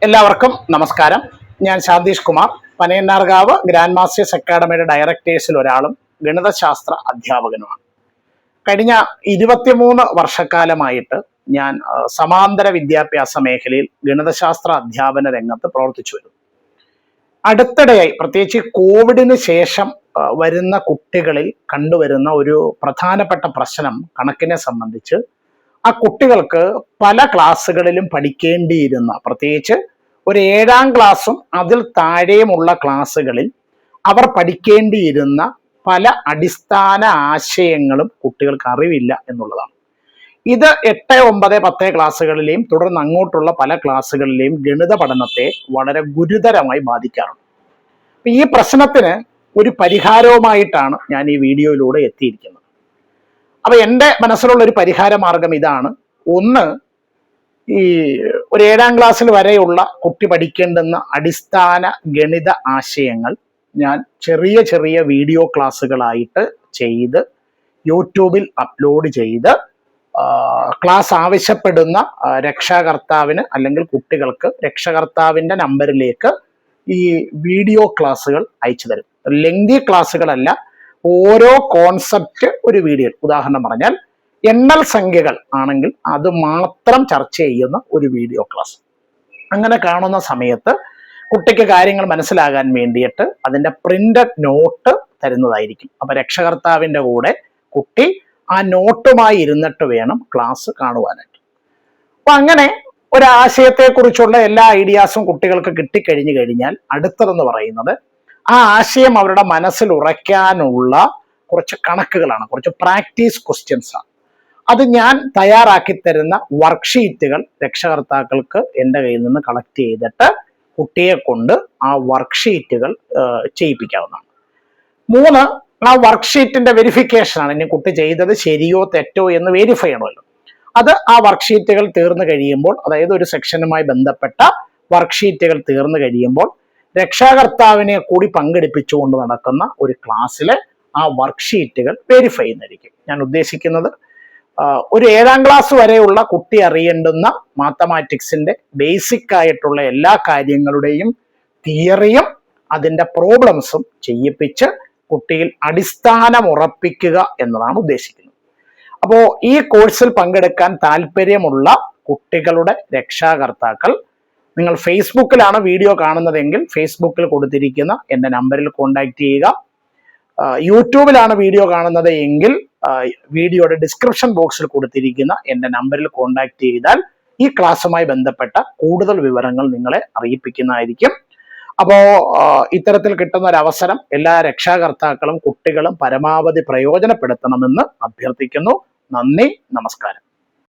എല്ലാവർക്കും നമസ്കാരം. ഞാൻ ശാന്തീഷ് കുമാർ, പനയന്നാർകാവ് ഗ്രാൻഡ് മാസ്റ്റേഴ്സ് അക്കാഡമിയുടെ ഡയറക്ടേഴ്സിൽ ഒരാളും ഗണിതശാസ്ത്ര അധ്യാപകനുമാണ്. കഴിഞ്ഞ 23 വർഷക്കാലമായിട്ട് ഞാൻ സമാന്തര വിദ്യാഭ്യാസ മേഖലയിൽ ഗണിതശാസ്ത്ര അധ്യാപന രംഗത്ത് പ്രവർത്തിച്ചു വരുന്നു. അടുത്തിടെയായി പ്രത്യേകിച്ച് കോവിഡിന് ശേഷം വരുന്ന കുട്ടികളിൽ കണ്ടുവരുന്ന ഒരു പ്രധാനപ്പെട്ട പ്രശ്നം കണക്കിനെ സംബന്ധിച്ച് ആ കുട്ടികൾക്ക് പല ക്ലാസ്സുകളിലും പഠിക്കേണ്ടിയിരുന്ന, പ്രത്യേകിച്ച് ഒരു 7ാം ക്ലാസ്സും അതിൽ താഴെയുമുള്ള ക്ലാസ്സുകളിൽ അവർ പഠിക്കേണ്ടിയിരുന്ന പല അടിസ്ഥാന ആശയങ്ങളും കുട്ടികൾക്ക് അറിവില്ല എന്നുള്ളതാണ്. ഇത് 8, 9, 10 ക്ലാസ്സുകളിലെയും തുടർന്ന് അങ്ങോട്ടുള്ള പല ക്ലാസ്സുകളിലെയും ഗണിത പഠനത്തെ വളരെ ഗുരുതരമായി ബാധിക്കാറുണ്ട്. ഈ പ്രശ്നത്തിന് ഒരു പരിഹാരവുമായിട്ടാണ് ഞാൻ ഈ വീഡിയോയിലൂടെ എത്തിയിരിക്കുന്നത്. അപ്പൊ എൻ്റെ മനസ്സിലുള്ള ഒരു പരിഹാര മാർഗം ഇതാണ്. ഒന്ന്, ഈ ഒരു 7ാം ക്ലാസ്സിൽ വരെയുള്ള കുട്ടി പഠിക്കേണ്ടുന്ന അടിസ്ഥാന ഗണിത ആശയങ്ങൾ ഞാൻ ചെറിയ ചെറിയ വീഡിയോ ക്ലാസ്സുകളായിട്ട് ചെയ്ത് യൂട്യൂബിൽ അപ്ലോഡ് ചെയ്ത് ക്ലാസ് ആവശ്യപ്പെടുന്ന രക്ഷാകർത്താവിന് അല്ലെങ്കിൽ കുട്ടികൾക്ക് രക്ഷകർത്താവിൻ്റെ നമ്പറിലേക്ക് ഈ വീഡിയോ ക്ലാസ്സുകൾ അയച്ചു തരും. ലെങ്തി ക്ലാസ്സുകളല്ല, ഓരോ കോൺസെപ്റ്റ് ഒരു വീഡിയോ. ഉദാഹരണം പറഞ്ഞാൽ എണ്ണൽ സംഖ്യകൾ ആണെങ്കിൽ അത് മാത്രം ചർച്ച ചെയ്യുന്ന ഒരു വീഡിയോ ക്ലാസ്. അങ്ങനെ കാണുന്ന സമയത്ത് കുട്ടിക്ക് കാര്യങ്ങൾ മനസ്സിലാകാൻ വേണ്ടിയിട്ട് അതിൻ്റെ പ്രിന്റഡ് നോട്ട് തരുന്നതായിരിക്കും. അപ്പൊ രക്ഷകർത്താവിൻ്റെ കൂടെ കുട്ടി ആ നോട്ടുമായി ഇരുന്നിട്ട് വേണം ക്ലാസ് കാണുവാനായിട്ട്. അപ്പൊ അങ്ങനെ ഒരാശയത്തെക്കുറിച്ചുള്ള എല്ലാ ഐഡിയാസും കുട്ടികൾക്ക് കിട്ടിക്കഴിഞ്ഞു കഴിഞ്ഞാൽ അടുത്തതെന്ന് പറയുന്നത് ആ ആശയം അവരുടെ മനസ്സിൽ ഉറയ്ക്കാനുള്ള കുറച്ച് കണക്കുകളാണ്, കുറച്ച് പ്രാക്ടീസ് ക്വസ്റ്റ്യൻസ് ആണ്. അത് ഞാൻ തയ്യാറാക്കി തരുന്ന വർക്ക്ഷീറ്റുകൾ രക്ഷകർത്താക്കൾക്ക് എൻ്റെ കയ്യിൽ നിന്ന് കളക്ട് ചെയ്തിട്ട് കുട്ടിയെ കൊണ്ട് ആ വർക്ക്ഷീറ്റുകൾ ചെയ്യിപ്പിക്കാവുന്നതാണ്. 3, ആ വർക്ക്ഷീറ്റിന്റെ വെരിഫിക്കേഷനാണ്. ഇനി കുട്ടി ചെയ്തത് ശരിയോ തെറ്റോ എന്ന് വെരിഫൈ ചെയ്യണമല്ലോ. അത് ആ വർക്ക്ഷീറ്റുകൾ തീർന്നു കഴിയുമ്പോൾ, അതായത് ഒരു സെക്ഷനുമായി ബന്ധപ്പെട്ട വർക്ക്ഷീറ്റുകൾ തീർന്നു കഴിയുമ്പോൾ രക്ഷാകർത്താവിനെ കൂടി പങ്കെടുപ്പിച്ചുകൊണ്ട് നടക്കുന്ന ഒരു ക്ലാസ്സിൽ ആ വർക്ക്ഷീറ്റുകൾ വെരിഫൈ ചെയ്യുന്നതായിരിക്കും. ഞാൻ ഉദ്ദേശിക്കുന്നത് ഒരു 7ാം ക്ലാസ് വരെയുള്ള കുട്ടി അറിയേണ്ടുന്ന മാത്തമാറ്റിക്സിന്റെ ബേസിക് ആയിട്ടുള്ള എല്ലാ കാര്യങ്ങളുടെയും തിയറിയും അതിൻ്റെ പ്രോബ്ലംസും ചെയ്യിപ്പിച്ച് കുട്ടിയിൽ അടിസ്ഥാനം ഉറപ്പിക്കുക എന്നതാണ് ഉദ്ദേശിക്കുന്നത്. അപ്പോൾ ഈ കോഴ്സിൽ പങ്കെടുക്കാൻ താല്പര്യമുള്ള കുട്ടികളുടെ രക്ഷാകർത്താക്കൾ, നിങ്ങൾ ഫേസ്ബുക്കിലാണ് വീഡിയോ കാണുന്നതെങ്കിൽ ഫേസ്ബുക്കിൽ കൊടുത്തിരിക്കുന്ന എൻ്റെ നമ്പറിൽ കോൺടാക്ട് ചെയ്യുക. യൂട്യൂബിലാണ് വീഡിയോ കാണുന്നത് എങ്കിൽ വീഡിയോയുടെ ഡിസ്ക്രിപ്ഷൻ ബോക്സിൽ കൊടുത്തിരിക്കുന്ന എൻ്റെ നമ്പറിൽ കോൺടാക്ട് ചെയ്താൽ ഈ ക്ലാസ്സുമായി ബന്ധപ്പെട്ട കൂടുതൽ വിവരങ്ങൾ നിങ്ങളെ അറിയിപ്പിക്കുന്നതായിരിക്കും. അപ്പോൾ ഇത്തരത്തിൽ കിട്ടുന്ന ഒരു അവസരം എല്ലാ രക്ഷാകർത്താക്കളും കുട്ടികളും പരമാവധി പ്രയോജനപ്പെടുത്തണമെന്ന് അഭ്യർത്ഥിക്കുന്നു. നന്ദി, നമസ്കാരം.